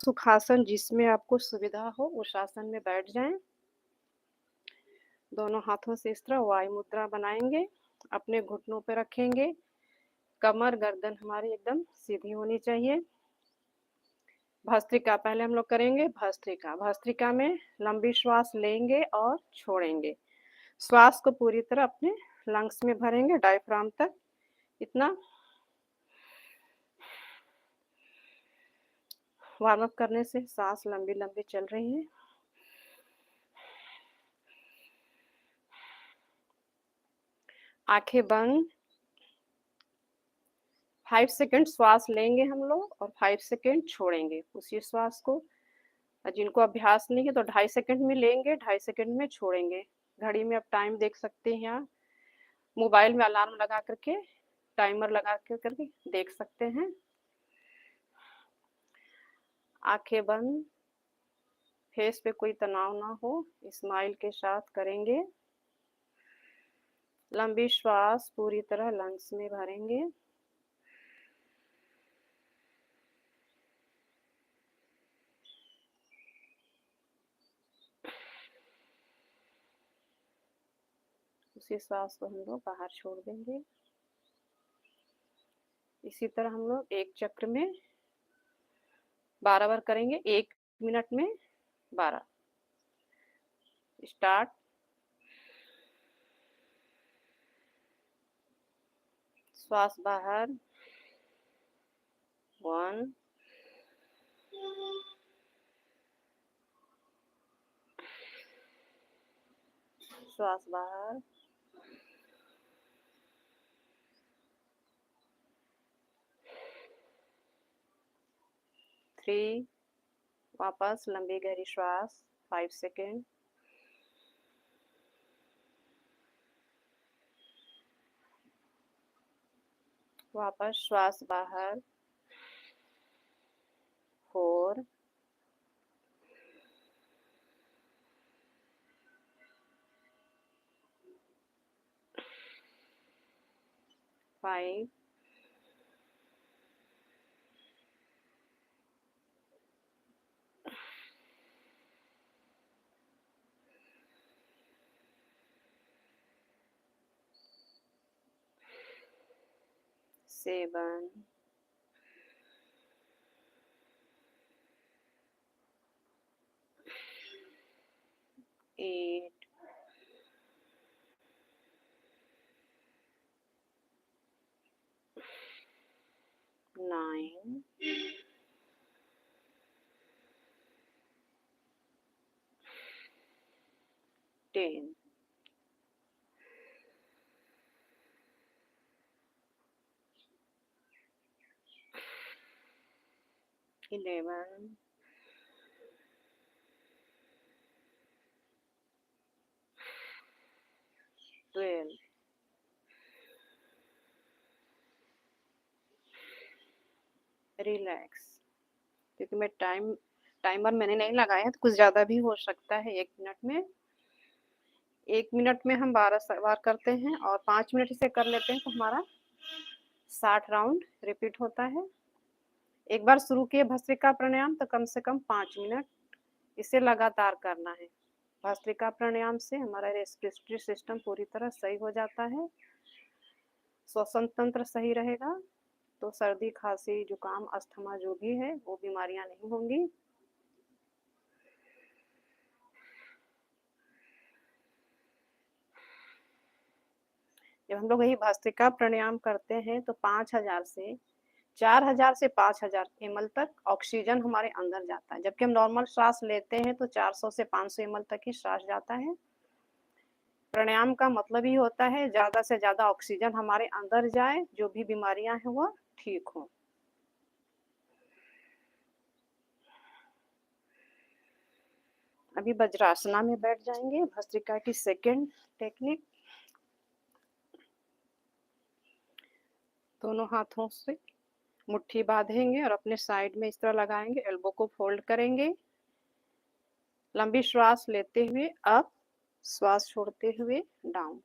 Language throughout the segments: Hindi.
सुखासन जिसमें आपको सुविधा हो उस आसन में बैठ जाएँ। दोनों हाथों से इस तरह वायु मुद्रा बनाएँगे, अपने घुटनों पे रखेंगे, कमर गर्दन हमारी एकदम सीधी होनी चाहिए। भस्त्रिका पहले हम लोग करेंगे भस्त्रिका। भस्त्रिका में लंबी श्वास लेंगे और छोड़ेंगे। श्वास को पूरी तरह अपने लंग्स में भरेंगे डायफ्राम तक, इतना वार्म अप करने से सांस लंबी-लंबी चल रही है। आँखें बंद। 5 सेकंड श्वास लेंगे हम लोग और 5 सेकंड छोड़ेंगे उसी श्वास को। जिनको अभ्यास नहीं है तो 2.5 सेकंड में लेंगे, 2.5 सेकंड में छोड़ेंगे। घड़ी में आप टाइम देख सकते हैं यहाँ। मोबाइल में अलार्म लगा करके, टाइमर लगा के करके देख सकते हैं। आँखें बंद, फेस पे कोई तनाव ना हो, स्माइल के साथ करेंगे। लंबी श्वास पूरी तरह लंग्स में भरेंगे। उसी श्वास को हम लोग बाहर छोड़ देंगे। इसी तरह हम लोग एक चक्र में 12 बार करेंगे, 1 मिनट में 12। स्टार्ट। श्वास बाहर। 1, श्वास बाहर। 3, वापस लंबी गहरी श्वास 5 सेकेंड। वापस श्वास बाहर। 4, 5, 7, 8, 9, 10। इलेवन, 12। रिलैक्स। क्योंकि मैं टाइमर मैंने नहीं लगाया है तो कुछ ज़्यादा भी हो सकता है 1 मिनट में। 1 मिनट में हम 12 बार करते हैं और 5 मिनट से कर लेते हैं तो हमारा 60 राउंड रिपीट होता है। एक बार शुरू किए भस्त्रिका प्राणायाम तो कम से कम 5 मिनट इसे लगातार करना है। भस्त्रिका प्राणायाम से हमारा रेस्पिरेटरी सिस्टम पूरी तरह सही हो जाता है, श्वसन तंत्र सही रहेगा, तो सर्दी खांसी जुकाम अस्थमा जो भी है वो बीमारियां नहीं होंगी। जब हम लोग यही भस्त्रिका प्राणायाम करते हैं तो 5000 से 4000 से 5000 ml तक ऑक्सीजन हमारे अंदर जाता है, जबकि हम नॉर्मल श्वास लेते हैं तो 400 से 500 ml तक ही श्वास जाता है। प्राणायाम का मतलब ही होता है ज़्यादा से ज़्यादा ऑक्सीजन हमारे अंदर जाए, जो भी बीमारियां हैं वो ठीक हों। अभी वज्रासना में बैठ जाएंगे, भस्त्रिका की सेकेंड टेक्निक। दोनों हाथों से मुट्ठी बांधेंगे और अपने साइड में इस तरह लगाएंगे, एल्बो को फोल्ड करेंगे। लंबी श्वास लेते हुए अप, श्वास छोड़ते हुए डाउन।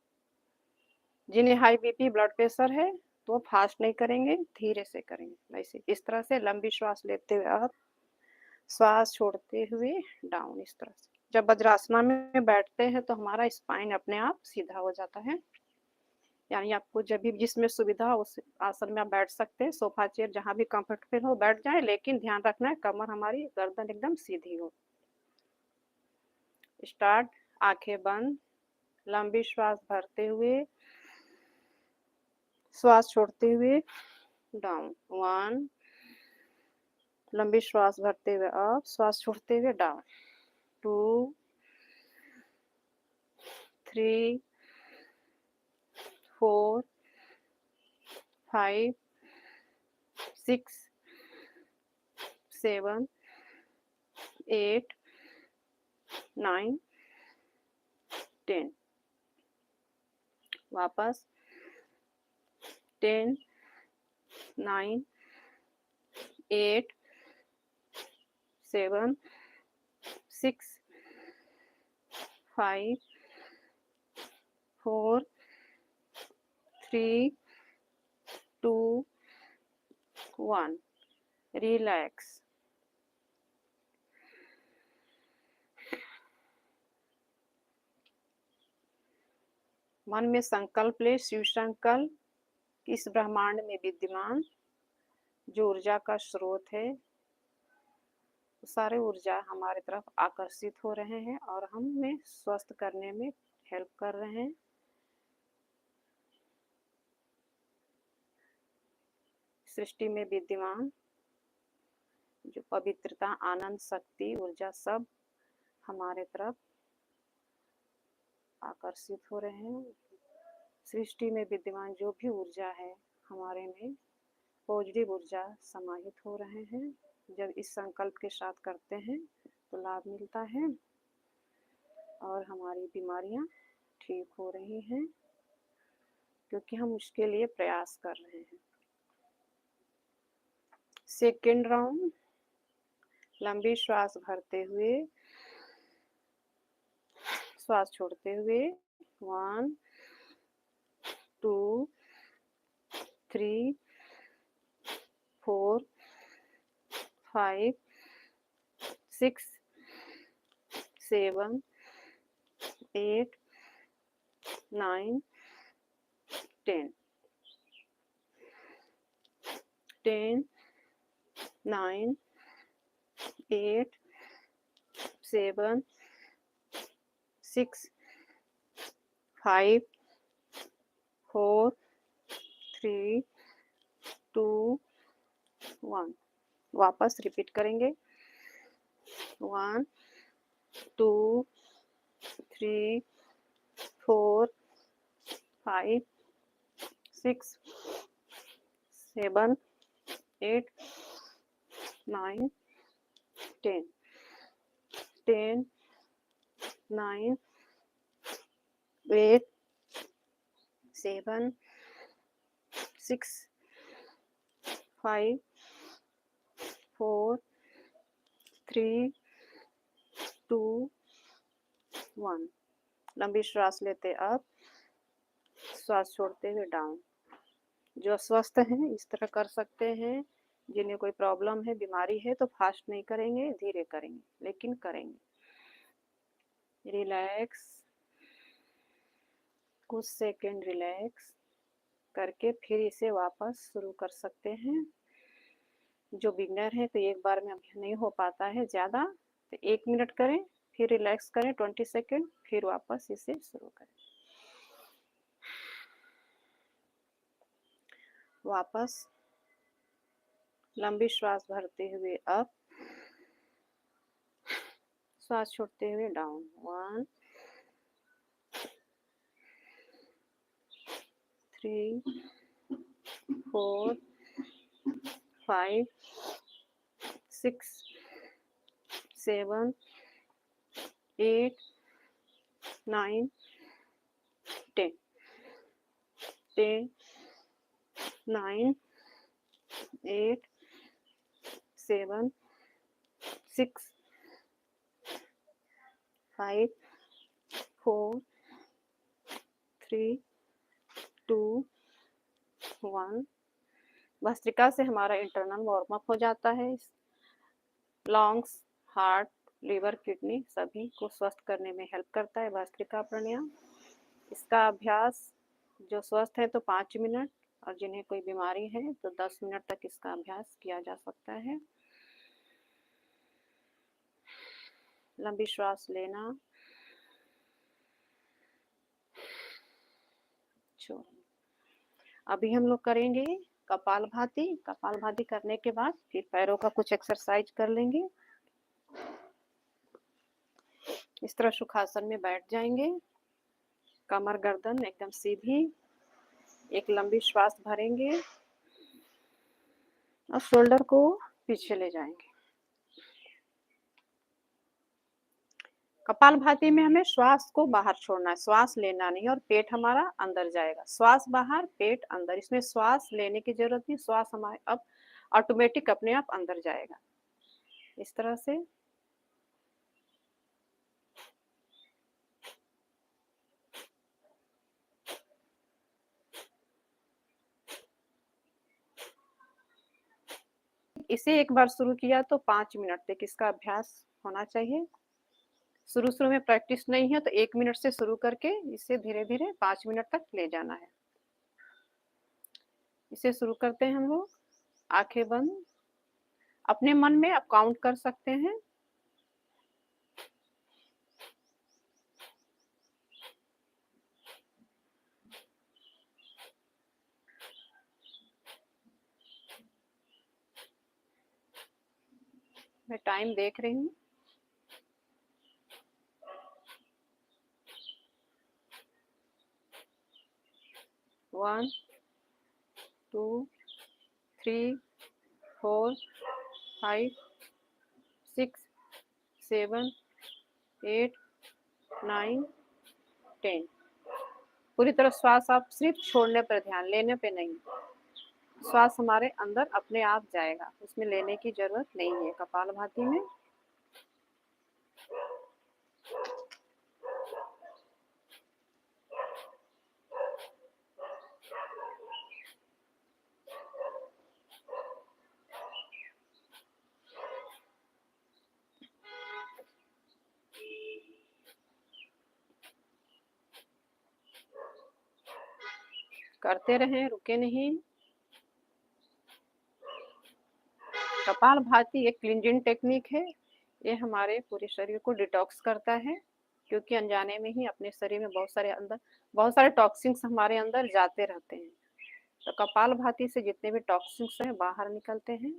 जिन्हें हाई बीपी ब्लड प्रेशर है तो फास्ट नहीं करेंगे, धीरे से करेंगे। वैसे इस तरह से लंबी श्वास लेते हुए अप, श्वास छोड़ते हुए डाउन, इस तरह से। जब वज्रासना में बैठते हैं तो हमारा स्पाइन अपने आप सीधा हो जाता है। यानी आपको जब भी जिसमें सुविधा हो उस आसन में आप बैठ सकते हैं। सोफा चेयर जहाँ भी कंफर्टेबल हो बैठ जाए, लेकिन ध्यान रखना है कमर हमारी, गर्दन एकदम सीधी हो। स्टार्ट। आंखें बंद, लंबी श्वास भरते हुए, श्वास छोड़ते हुए डाउन। 1, लंबी श्वास भरते हुए अप, श्वास छोड़ते हुए डाउन। 2, 3, 4, 5, 6, 7, 8, 9, 10। वापस 10, 9, 8, 7, 6, 5, 4, 3, 2, 1। रिलैक्स। मन में संकल्प ले, शिव संकल्प, इस ब्रह्मांड में विद्यमान जो ऊर्जा का स्रोत है, सारे ऊर्जा हमारे तरफ आकर्षित हो रहे हैं और हमें स्वस्थ करने में हेल्प कर रहे हैं। सृष्टि में विद्यमान जो पवित्रता, आनंद, शक्ति, ऊर्जा सब हमारे तरफ आकर्षित हो रहे हैं। सृष्टि में विद्यमान जो भी ऊर्जा है हमारे में पॉजिटिव ऊर्जा समाहित हो रहे हैं। जब इस संकल्प के साथ करते हैं तो लाभ मिलता है और हमारी बीमारियां ठीक हो रही हैं, क्योंकि हम उसके लिए प्रयास कर रहे हैं। Second round. लंबी श्वास भरते हुए, श्वास छोड़ते हुए 1, 2, 3, 4, 5, 6, 7, 8, 9, 10। 10, 9, 8, 7, 6, 5, 4, 3, 2, 1। वापस रिपीट करेंगे। 1, 2, 3, 4, 5, 6, 7, 8, 9, 10। 10, 9, 8, 7, 6, 5, 4, 3, 2, 1। लंबी श्वास लेते अप, श्वास छोड़ते हुए डाउन। जो स्वस्थ हैं इस तरह कर सकते हैं, जिन्हें कोई प्रॉब्लम है, बीमारी है तो फास्ट नहीं करेंगे, धीरे करेंगे, लेकिन करेंगे। रिलैक्स। कुछ सेकंड रिलैक्स करके फिर इसे वापस शुरू कर सकते हैं। जो बिगनर है तो एक बार में अभी नहीं हो पाता है ज़्यादा, तो 1 मिनट करें, फिर रिलैक्स करें 20 सेकंड, फिर वापस इसे शुरू करें। वापस लंबी श्वास भरते हुए अप, श्वास छोड़ते हुए डाउन। 1, 3, 4, 5, 6, 7, 8, 9, 10। 10, 9, 8, 7, 6, 5, 4, 3, 2, 1। भस्त्रिका से हमारा इंटरनल वार्म अप हो जाता है। लंग्स, हार्ट, लीवर, किडनी सभी को स्वस्थ करने में हेल्प करता है भस्त्रिका प्राणायाम। इसका अभ्यास जो स्वस्थ है तो 5 मिनट और जिन्हें कोई बीमारी है तो 10 मिनट तक इसका अभ्यास किया जा सकता है। लंबी श्वास लेना, छोड़ना। अभी हम लोग करेंगे कपालभाति। कपालभाति करने के बाद फिर पैरों का कुछ एक्सरसाइज कर लेंगे। इस तरह सुखासन में बैठ जाएंगे, कमर गर्दन एकदम सीधी, एक लंबी श्वास भरेंगे और शोल्डर को पीछे ले जाएंगे। कपालभाति में हमें श्वास को बाहर छोड़ना है, श्वास लेना नहीं और पेट हमारा अंदर जाएगा। श्वास बाहर, पेट अंदर, इसमें श्वास लेने की जरूरत नहीं, श्वास हमारे अब ऑटोमेटिक अपने आप अंदर जाएगा। इस तरह से इसे एक बार शुरू किया तो 5 मिनट तक इसका अभ्यास होना चाहिए। शुरू में प्रैक्टिस नहीं है तो 1 मिनट से शुरू करके इसे धीरे धीरे 5 मिनट तक ले जाना है। इसे शुरू करते हैं हम लोग, आंखें बंद। अपने मन में आप काउंट कर सकते हैं। मैं टाइम देख रही हूँ। 1 2 3 4 5 6 7 8 9 10। पूरी तरह श्वास आप सिर्फ छोड़ने पर ध्यान, लेने पे नहीं। श्वास हमारे अंदर अपने आप जाएगा, उसमें लेने की जरूरत नहीं है कपालभाति में। करते रहें, रुके नहीं। कपालभाति एक क्लींजिंग टेक्निक है। ये हमारे पूरे शरीर को डिटॉक्स करता है, क्योंकि अनजाने में ही अपने शरीर में बहुत सारे टॉक्सिन्स हमारे अंदर जाते रहते हैं। तो कपालभाति से जितने भी टॉक्सिन्स हैं बाहर निकलते हैं।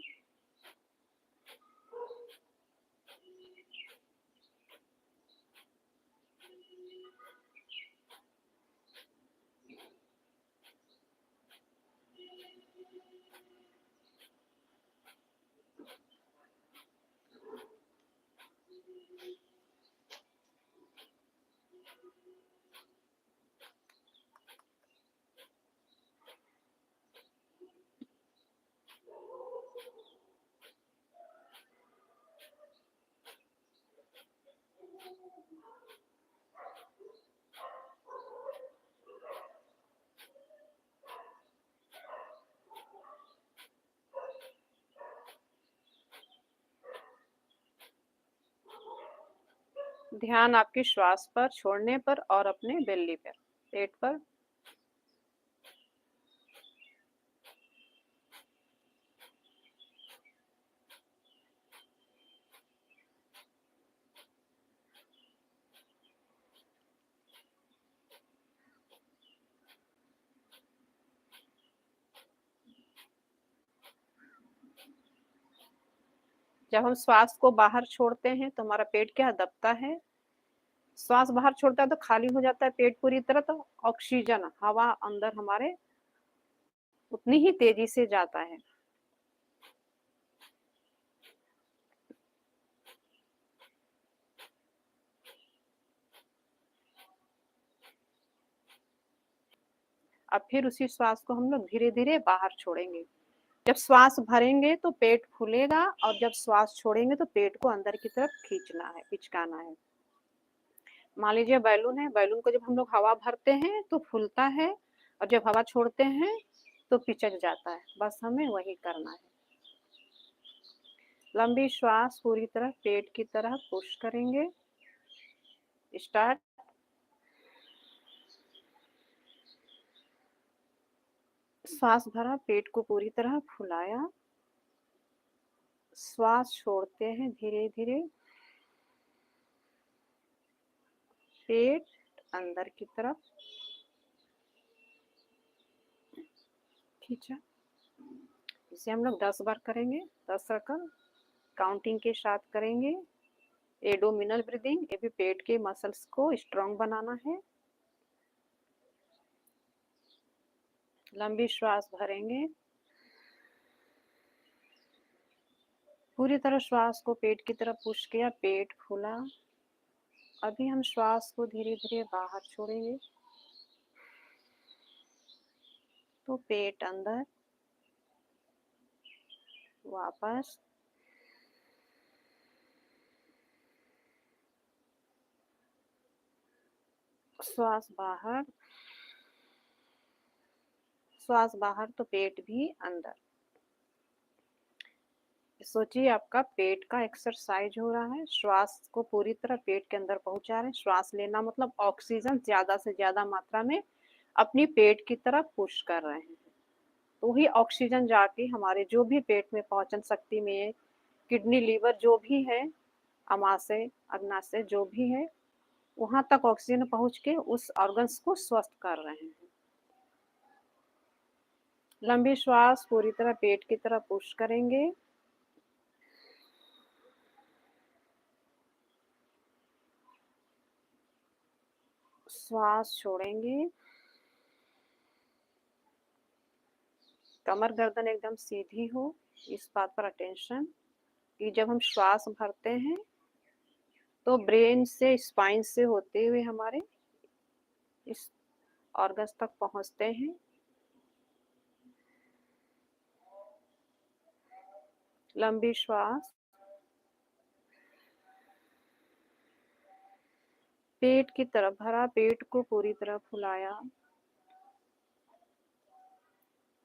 ध्यान आपकी श्वास पर, छोड़ने पर और अपने बेल्ली पर, पेट पर। जब हम श्वास को बाहर छोड़ते हैं तो हमारा पेट क्या दबता है। श्वास बाहर छोड़ता है तो खाली हो जाता है पेट पूरी तरह, तो ऑक्सीजन हवा अंदर हमारे उतनी ही तेजी से जाता है। अब फिर उसी श्वास को हम लोग धीरे धीरे बाहर छोड़ेंगे। जब श्वास भरेंगे तो पेट फूलेगा और जब श्वास छोड़ेंगे तो पेट को अंदर की तरफ खींचना है, पिचकाना है। मान लीजिए बैलून है, बैलून को जब हम लोग हवा भरते हैं तो फूलता है और जब हवा छोड़ते हैं तो पिचक जाता है। बस हमें वही करना है। लंबी श्वास पूरी तरह पेट की तरह पुश करेंगे। स्टार्ट। श्वास भरा, पेट को पूरी तरह फुलाया। श्वास छोड़ते हैं धीरे धीरे। पेट अंदर की तरफ खींचा। इसे हम लोग 10 बार करेंगे, 10 सर्कल काउंटिंग के साथ करेंगे। एब्डोमिनल ब्रीदिंग, ये भी पेट के मसल्स को स्ट्रॉन्ग बनाना है। लंबी श्वास भरेंगे, पूरी तरह श्वास को पेट की तरफ पुश किया, पेट फूला। अभी हम श्वास को धीरे धीरे बाहर छोड़ेंगे, तो पेट अंदर वापस। श्वास बाहर, श्वास बाहर तो पेट भी अंदर। सोचिए आपका पेट का एक्सरसाइज हो रहा है। श्वास को पूरी तरह पेट के अंदर पहुंचा रहे हैं। श्वास लेना मतलब ऑक्सीजन ज्यादा से ज्यादा मात्रा में अपनी पेट की तरफ पुश कर रहे हैं, तो ही ऑक्सीजन जाके हमारे जो भी पेट में पाचन शक्ति में किडनी लीवर जो भी है, अमाशय अग्नाशय जो भी है, वहां तक ऑक्सीजन पहुंच के उस ऑर्गन्स को स्वस्थ कर रहे हैं। लंबी श्वास पूरी तरह पेट की तरफ पुश करेंगे। श्वास छोड़ेंगे। कमर गर्दन एकदम सीधी हो, इस बात पर अटेंशन कि जब हम श्वास भरते हैं तो ब्रेन से स्पाइन से होते हुए हमारे इस ऑर्गन्स तक पहुंचते हैं। लंबी श्वास, पेट की तरफ भरा, पेट को पूरी तरह फुलाया।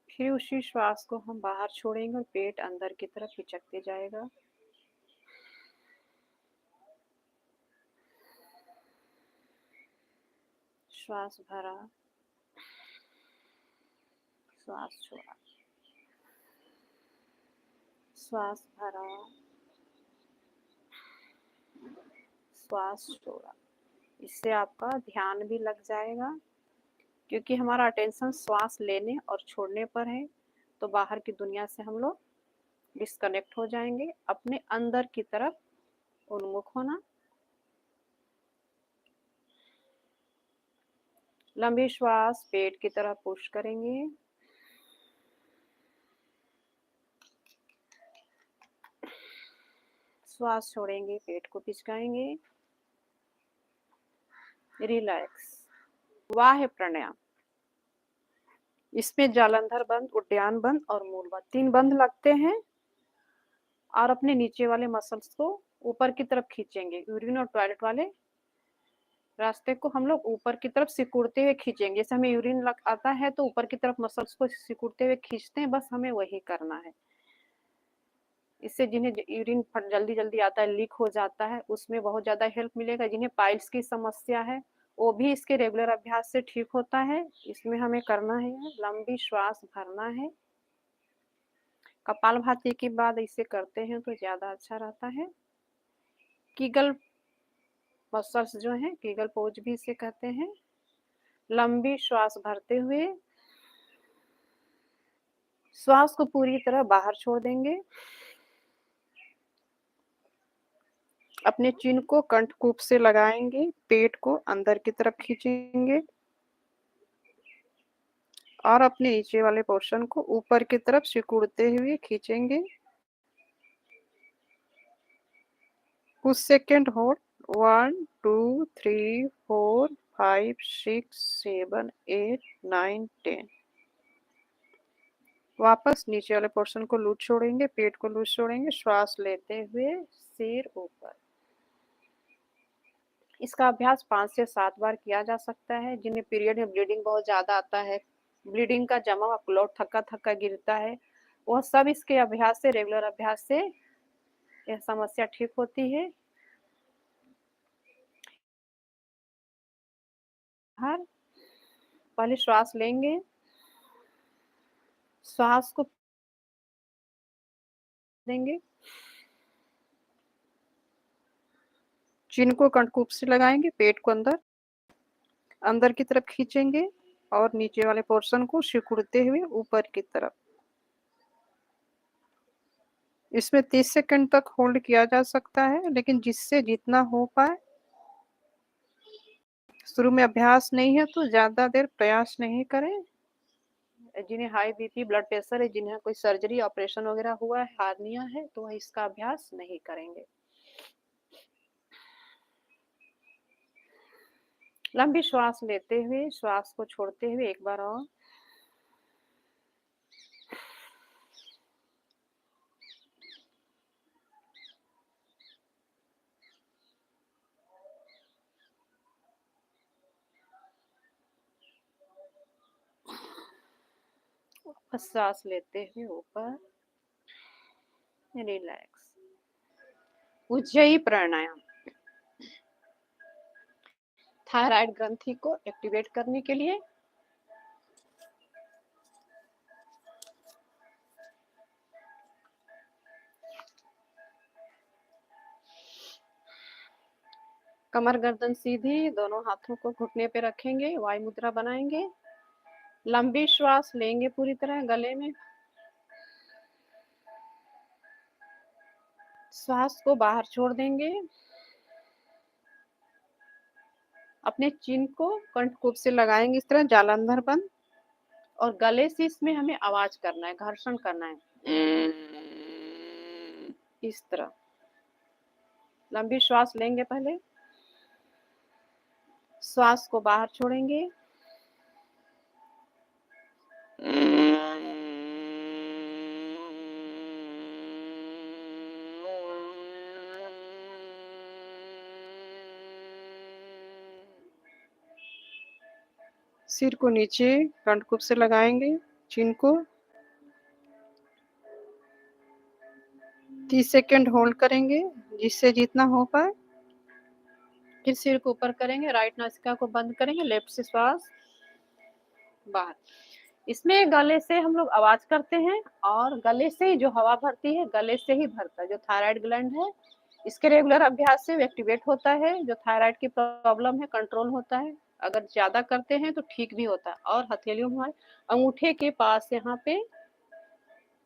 फिर उसी श्वास को हम बाहर छोड़ेंगे और पेट अंदर की तरफ खिंचकते जाएगा। श्वास भरा, श्वास छोड़ा, श्वास भरा, श्वास छोड़ा। इससे आपका ध्यान भी लग जाएगा, क्योंकि हमारा अटेंशन श्वास लेने और छोड़ने पर है, तो बाहर की दुनिया से हम लोग डिस्कनेक्ट हो जाएंगे। अपने अंदर की तरफ उन्मुख होना। लंबी श्वास पेट की तरफ पुश करेंगे। श्वास छोड़ेंगे, पेट को पिचकाएंगे। रिलैक्स। वाह प्राणायाम, इसमें जालंधर बंद, उद्यान बंद और मूल बंद, 3 बंद लगते हैं। और अपने नीचे वाले मसल्स को ऊपर की तरफ खींचेंगे। यूरिन और टॉयलेट वाले रास्ते को हम लोग ऊपर की तरफ सिकुड़ते हुए खींचेंगे। जैसे हमें यूरिन लग आता है तो ऊपर की तरफ मसल्स को सिकुड़ते हुए खींचते हैं, बस हमें वही करना है। इससे जिन्हें यूरिन जल्दी जल्दी आता है, लीक हो जाता है, उसमें बहुत ज्यादा हेल्प मिलेगा। जिन्हें पाइल्स की समस्या है वो भी इसके रेगुलर अभ्यास से ठीक होता है। इसमें हमें करना है लंबी श्वास भरना है। कपालभाति के बाद इसे करते हैं तो ज्यादा अच्छा रहता है। कीगल मसल्स जो है, कीगल पोज भी इसे कहते हैं। लंबी श्वास भरते हुए श्वास को पूरी तरह बाहर छोड़ देंगे। अपने चिन को कंठकूप से लगाएंगे, पेट को अंदर की तरफ खींचेंगे और अपने नीचे वाले पोर्शन को ऊपर की तरफ सिकुड़ते हुए खींचेंगे। कुछ सेकेंड होल्ड। 1 2 3 4 5 6 7 8 9 10। वापस नीचे वाले पोर्शन को लूज छोड़ेंगे, पेट को लूज छोड़ेंगे। श्वास लेते हुए सिर ऊपर। इसका अभ्यास 5 से 7 बार किया जा सकता है। जिन्हें पीरियड में ब्लीडिंग बहुत ज्यादा आता है, ब्लीडिंग का जमा हुआ क्लॉट थक्का थक्का गिरता है, वह सब इसके अभ्यास से, रेगुलर अभ्यास से यह समस्या ठीक होती है। हर पहले श्वास लेंगे, श्वास को देंगे, चिन को कंठकूप से लगाएंगे, पेट को अंदर अंदर की तरफ खींचेंगे और नीचे वाले पोर्शन को सिकुड़ते हुए ऊपर की तरफ। इसमें 30 सेकंड तक होल्ड किया जा सकता है, लेकिन जिससे जितना हो पाए। शुरू में अभ्यास नहीं है तो ज्यादा देर प्रयास नहीं करें। जिन्हें हाई बीपी, ब्लड प्रेशर है, जिन्हें कोई सर्जरी, ऑपरेशन वगैरह हुआ है, हार्निया है, तो वह इसका अभ्यास नहीं करेंगे। लंबी श्वास लेते हुए श्वास को छोड़ते हुए एक बार और। सांस लेते हुए ऊपर, रिलैक्स। उज्जयी प्राणायाम थायराइड ग्रंथि को एक्टिवेट करने के लिए। कमर गर्दन सीधी, दोनों हाथों को घुटने पे रखेंगे, वायु मुद्रा बनाएंगे। लंबी श्वास लेंगे पूरी तरह गले में, श्वास को बाहर छोड़ देंगे। अपने चिन को कंठकूप से लगाएंगे इस तरह, जालंधर बंद, और गले से इसमें हमें आवाज करना है, घर्षण करना है इस तरह। लंबी श्वास लेंगे पहले, श्वास को बाहर छोड़ेंगे, सिर को नीचे कंठकूप से लगाएंगे, चिन को 30 सेकंड होल्ड करेंगे, जिससे जितना हो पाए। फिर सिर को ऊपर करेंगे, राइट नासिका को बंद करेंगे, लेफ्ट से श्वास बाहर। इसमें गले से हम लोग आवाज करते हैं, और गले से ही जो हवा भरती है गले से ही भरता है। जो थायराइड ग्लैंड है, इसके रेगुलर अभ्यास से एक्टिवेट होता है। जो थायराइड की प्रॉब्लम है, कंट्रोल होता है। अगर ज्यादा करते हैं तो ठीक भी होता है। और हथेलियों में अंगूठे के पास यहाँ पे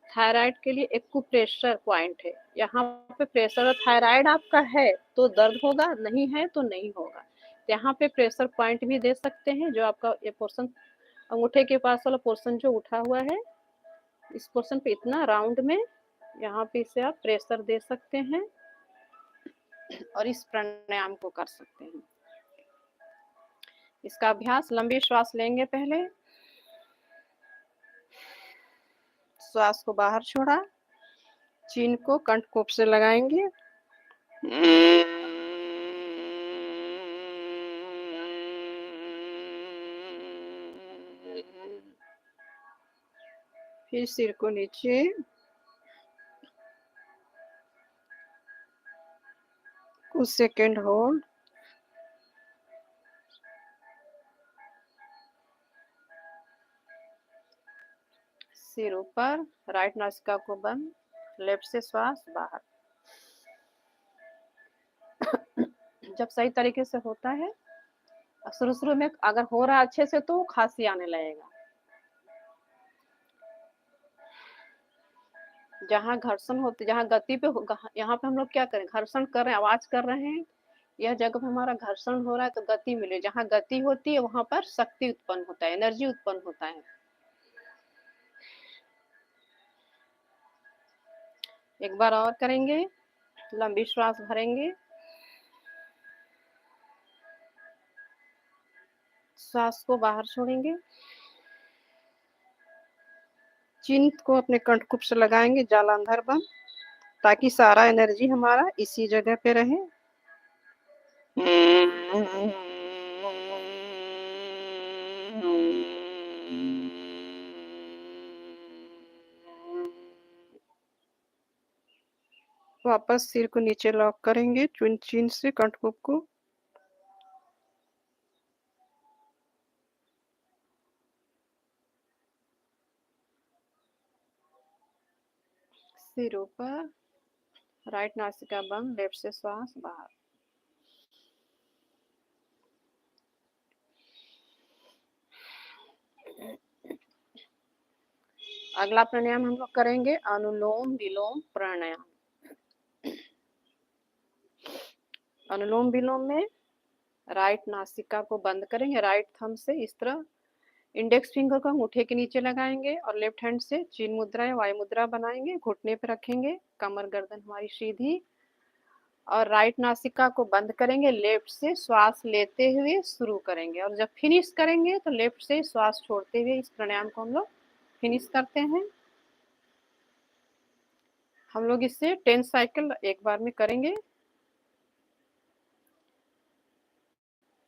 थायराइड के लिए एक्यूप्रेशर पॉइंट है। यहाँ पे प्रेशर, थायराइड आपका है तो दर्द होगा, नहीं है तो नहीं होगा। यहाँ पे प्रेशर पॉइंट भी दे सकते हैं। जो आपका ये पोर्शन, अंगूठे के पास वाला पोर्शन जो उठा हुआ है, इस पोर्शन पे इतना राउंड में, यहाँ पे इसे आप प्रेशर दे सकते हैं और इस प्राणायाम को कर सकते हैं। इसका अभ्यास, लंबी श्वास लेंगे पहले, श्वास को बाहर छोड़ा, चिन को कंठकूप से लगाएंगे, फिर सिर को नीचे, कुछ सेकंड होल्ड, सिर ऊपर, राइट नासिका को बंद, लेफ्ट से श्वास बाहर। जब सही तरीके से होता है, शुरू शुरू में अगर हो रहा है अच्छे से तो खांसी आने लगेगा। जहाँ घर्षण होते, जहाँ गति पे, यहाँ पे हम लोग क्या करें, घर्षण कर रहे हैं, आवाज कर रहे हैं। यह जगह पे हमारा घर्षण हो रहा है तो गति मिले। जहाँ गति होती है वहां पर शक्ति उत्पन्न होता है, एनर्जी उत्पन्न होता है। एक बार और करेंगे, लंबी श्वास भरेंगे, श्वास को बाहर छोड़ेंगे, चिन को अपने कंठकूप से लगाएंगे, जालंधर बंद, ताकि सारा एनर्जी हमारा इसी जगह पे रहे। वापस सिर को नीचे लॉक करेंगे चिन से कंठमुख को। सिर ऊपर, राइट नासिका बंद, लेफ्ट से श्वास बाहर। अगला प्राणायाम हम लोग करेंगे अनुलोम विलोम प्राणायाम। अनुलोम विलोम में राइट नासिका को बंद करेंगे, राइट थंब से इस तरह इंडेक्स फिंगर को अंगूठे के नीचे लगाएंगे और लेफ्ट हैंड से चिन मुद्रा या वायु मुद्रा बनाएंगे, घुटने पे रखेंगे, कमर गर्दन हमारी सीधी, और राइट नासिका को बंद करेंगे, लेफ्ट से श्वास लेते हुए शुरू करेंगे और जब फिनिश करेंगे तो लेफ्ट से श्वास छोड़ते हुए इस प्राणायाम को हम लोग फिनिश करते हैं। हम लोग इससे 10 साइकिल एक बार में करेंगे।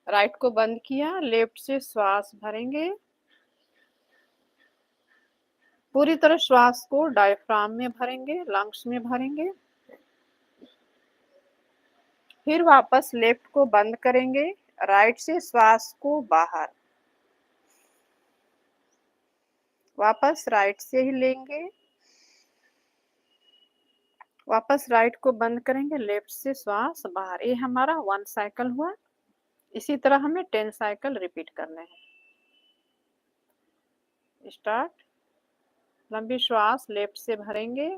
राइट को बंद किया, लेफ्ट से श्वास भरेंगे, पूरी तरह श्वास को डायफ्राम में भरेंगे, लंग्स में भरेंगे। फिर वापस लेफ्ट को बंद करेंगे, राइट से श्वास को बाहर, वापस राइट से ही लेंगे, वापस राइट को बंद करेंगे, लेफ्ट से श्वास बाहर। ये हमारा 1 साइकिल हुआ। इसी तरह हमें 10 साइकिल रिपीट करने हैं। स्टार्ट। लंबी श्वास लेफ्ट से भरेंगे,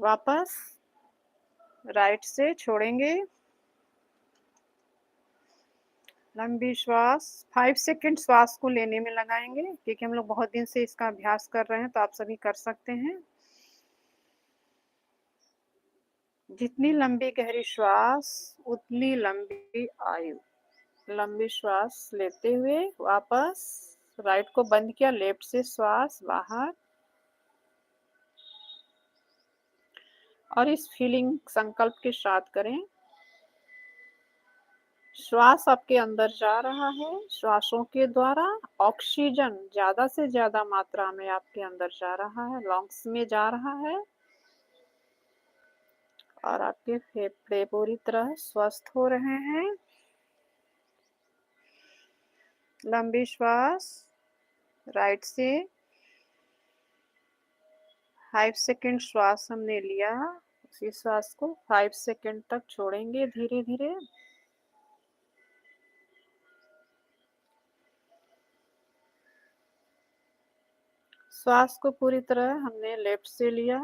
वापस राइट से छोड़ेंगे, लंबी श्वास 5 सेकंड श्वास को लेने में लगाएंगे, क्योंकि हम लोग बहुत दिन से इसका अभ्यास कर रहे हैं तो आप सभी कर सकते हैं। जितनी लंबी गहरी श्वास उतनी लंबी आयु। लंबी श्वास लेते हुए वापस राइट को बंद किया, लेफ्ट से श्वास बाहर, और इस फीलिंग संकल्प के साथ करें, श्वास आपके अंदर जा रहा है, श्वासों के द्वारा ऑक्सीजन ज्यादा से ज्यादा मात्रा में आपके अंदर जा रहा है, लंग्स में जा रहा है और आपके फेफड़े पूरी तरह स्वस्थ हो रहे हैं। लंबी श्वास राइट से 5 सेकंड श्वास हमने लिया, उसी श्वास को 5 सेकंड तक छोड़ेंगे धीरे धीरे। श्वास को पूरी तरह हमने लेफ्ट से लिया,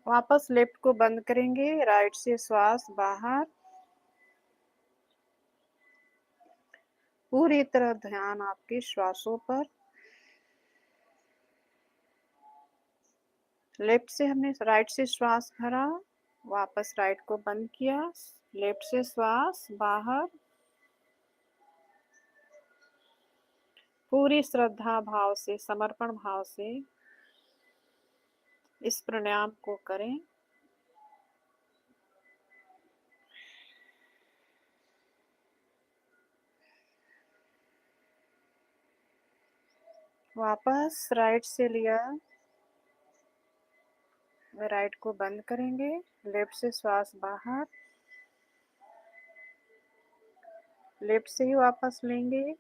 वापस लेफ्ट को बंद करेंगे, राइट से श्वास बाहर, पूरी तरह ध्यान आपके श्वासों पर। लेफ्ट से हमने राइट से श्वास भरा, वापस राइट को बंद किया, लेफ्ट से श्वास बाहर, पूरी श्रद्धा भाव से, समर्पण भाव से इस प्राणायाम को करें। वापस राइट से लिया, राइट को बंद करेंगे, लेफ्ट से श्वास बाहर, लेफ्ट से ही वापस लेंगे,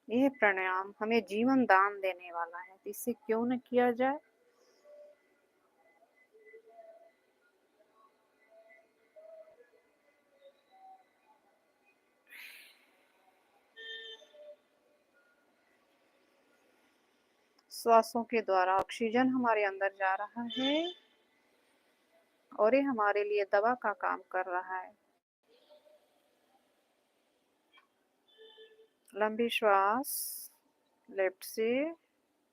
यह प्राणायाम हमें जीवन दान देने वाला है, तो इसे क्यों न किया जाए। श्वासों के द्वारा ऑक्सीजन हमारे अंदर जा रहा है और ये हमारे लिए दवा का काम कर रहा है। लंबी श्वास लेफ्ट से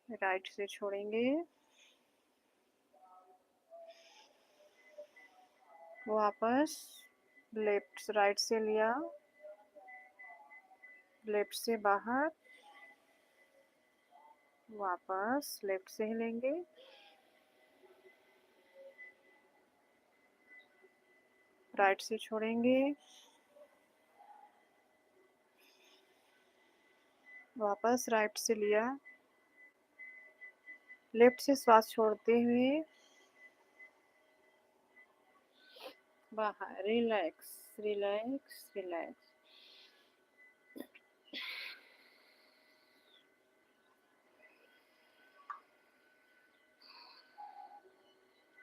राइट से छोड़ेंगे, वापस लेफ्ट राइट से लिया, लेफ्ट से बाहर, वापस लेफ्ट से ही लेंगे, राइट से छोड़ेंगे, वापस राइट से लिया, लेफ्ट से श्वास छोड़ते हुए बाहर, रिलैक्स रिलैक्स रिलैक्स।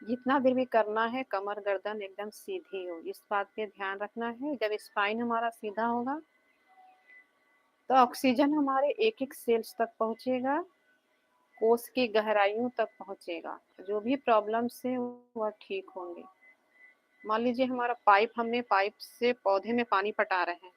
जितना देर भी करना है कमर गर्दन एकदम सीधी हो, इस बात पे ध्यान रखना है। जब स्पाइन हमारा सीधा होगा तो ऑक्सीजन हमारे एक एक सेल्स तक पहुंचेगा, कोष की गहराइयों तक पहुंचेगा, जो भी प्रॉब्लम्स है वह ठीक होंगे। मान लीजिए हमारा हमने पाइप से पौधे में पानी पटा रहे हैं,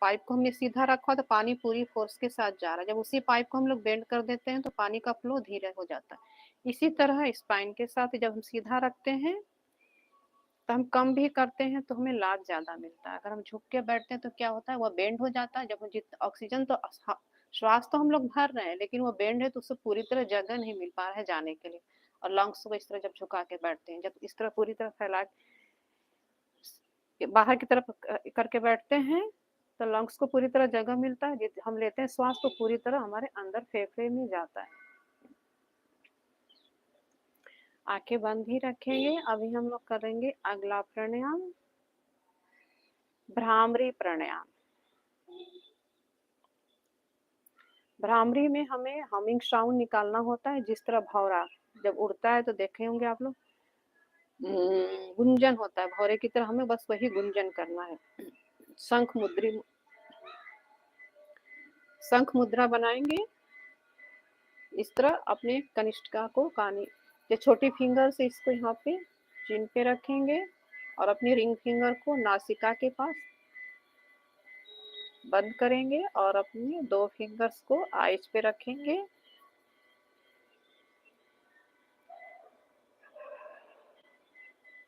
पाइप को हमने सीधा रखा तो पानी पूरी फोर्स के साथ जा रहा है, जब उसी पाइप को हम लोग बेंड कर देते हैं तो पानी का फ्लो धीरे हो जाता है। इसी तरह स्पाइन के साथ जब हम सीधा रखते हैं तो हम कम भी करते हैं तो हमें लाभ ज्यादा मिलता है। अगर हम झुक के बैठते हैं तो क्या होता है, वह बेंड हो जाता है। जब हम ऑक्सीजन तो श्वास तो हम लोग भर रहे हैं, लेकिन वो बेंड है तो उससे पूरी तरह जगह नहीं मिल पा रहा है जाने के लिए। और लंग्स को इस तरह जब झुका के बैठते हैं, जब इस तरह पूरी तरह फैला बाहर की तरफ करके बैठते हैं तो लंग्स को पूरी तरह जगह मिलता है, हम लेते हैं श्वास तो पूरी तरह हमारे अंदर फेफड़े में जाता है। आंखें बंद ही रखेंगे। अभी हम लोग करेंगे अगला प्राणायाम, भ्रामरी प्राणायाम। भ्रामरी में हमें हमिंग साउंड निकालना होता है। जिस तरह भौरा जब उड़ता है तो देखे होंगे आप लोग, गुंजन होता है भौरे की तरह, हमें बस वही गुंजन करना है। शंख मुद्रा बनाएंगे। इस तरह अपने कनिष्ठिका को कानी या छोटी फिंगर से इसको यहाँ पे चिन पे रखेंगे और अपनी रिंग फिंगर को नासिका के पास बंद करेंगे और अपनी 2 फिंगर्स को आईज पे रखेंगे।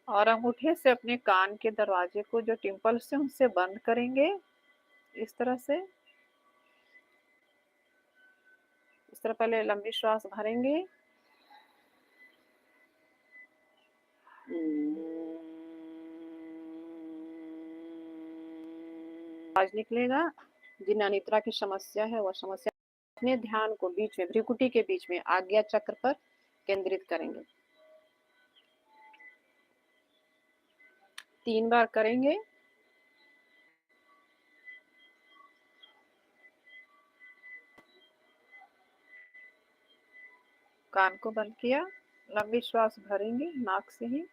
और अंगूठे से अपने कान के दरवाजे को जो टिम्पल्स है उनसे बंद करेंगे। इस तरह से, इस तरह पहले लंबी श्वास भरेंगे, आवाज निकलेगा। जिन अनिद्रा की समस्या है वह समस्या अपने ध्यान को बीच में भ्रिकुटी के बीच में आज्ञा चक्र पर केंद्रित करेंगे। 3 बार करेंगे। कान को बंद किया, लंबी श्वास भरेंगे नाक से ही।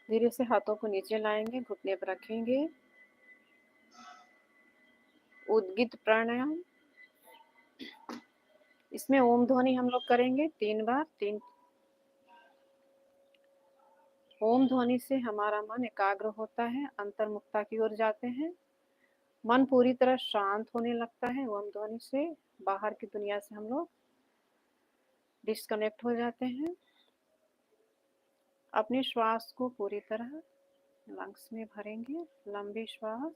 धीरे से हाथों को नीचे लाएंगे, घुटने पर रखेंगे। उद्गित प्राणायाम, इसमें ओम ध्वनि हम लोग करेंगे 3 बार। 3 ओम ध्वनि से हमारा मन एकाग्र होता है, अंतर्मुखता की ओर जाते हैं, मन पूरी तरह शांत होने लगता है। ओम ध्वनि से बाहर की दुनिया से हम लोग डिस्कनेक्ट हो जाते हैं। अपने श्वास को पूरी तरह लंग्स में भरेंगे, लंबी श्वास।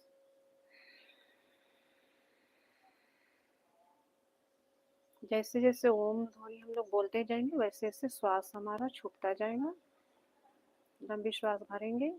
जैसे जैसे ओम ध्वनि हम लोग बोलते जाएंगे वैसे वैसे श्वास हमारा छूटता जाएगा। लंबी श्वास भरेंगे।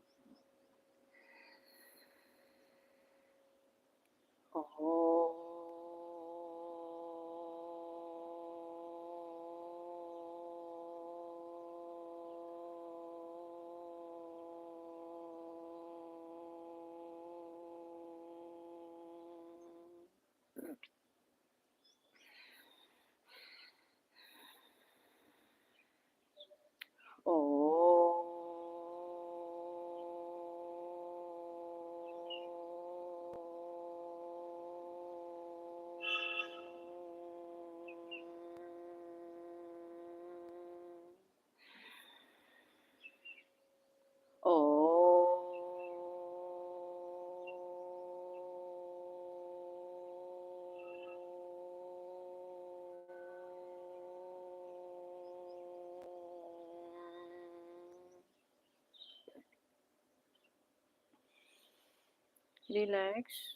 रिलैक्स।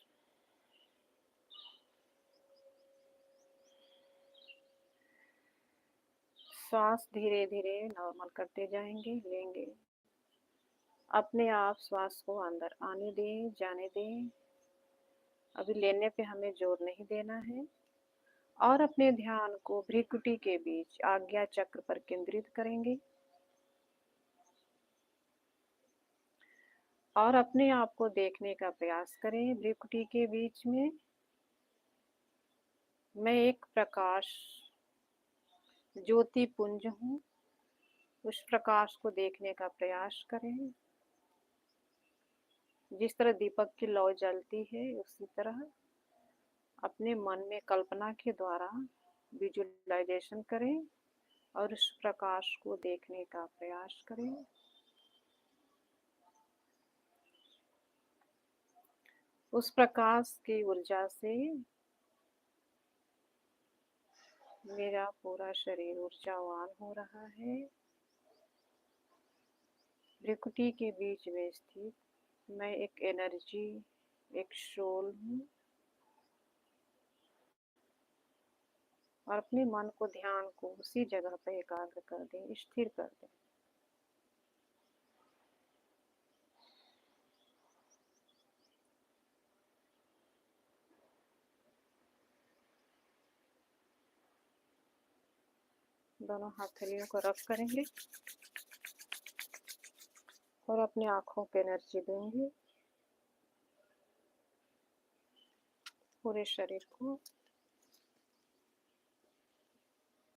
श्वास धीरे धीरे नॉर्मल करते जाएंगे, लेंगे। अपने आप श्वास को अंदर आने दें, जाने दें। अभी लेने पे हमें जोर नहीं देना है। और अपने ध्यान को भ्रिकुटी के बीच आज्ञा चक्र पर केंद्रित करेंगे। और अपने आप को देखने का प्रयास करें। भ्रिकुटी के बीच में मैं एक प्रकाश ज्योति पुंज हूँ। उस प्रकाश को देखने का प्रयास करें। जिस तरह दीपक की लौ जलती है, उसी तरह अपने मन में कल्पना के द्वारा विजुअलाइजेशन करें और उस प्रकाश को देखने का प्रयास करें। उस प्रकाश की ऊर्जा से मेरा पूरा शरीर ऊर्जावान हो रहा है। भ्रिकुटी के बीच में स्थित मैं एक एनर्जी, एक सोल हूँ। और अपने मन को, ध्यान को उसी जगह पर एकाग्र कर दें, स्थिर कर दें। दोनों हथेलियों को रब करेंगे और अपनी आंखों को एनर्जी देंगे, पूरे शरीर को।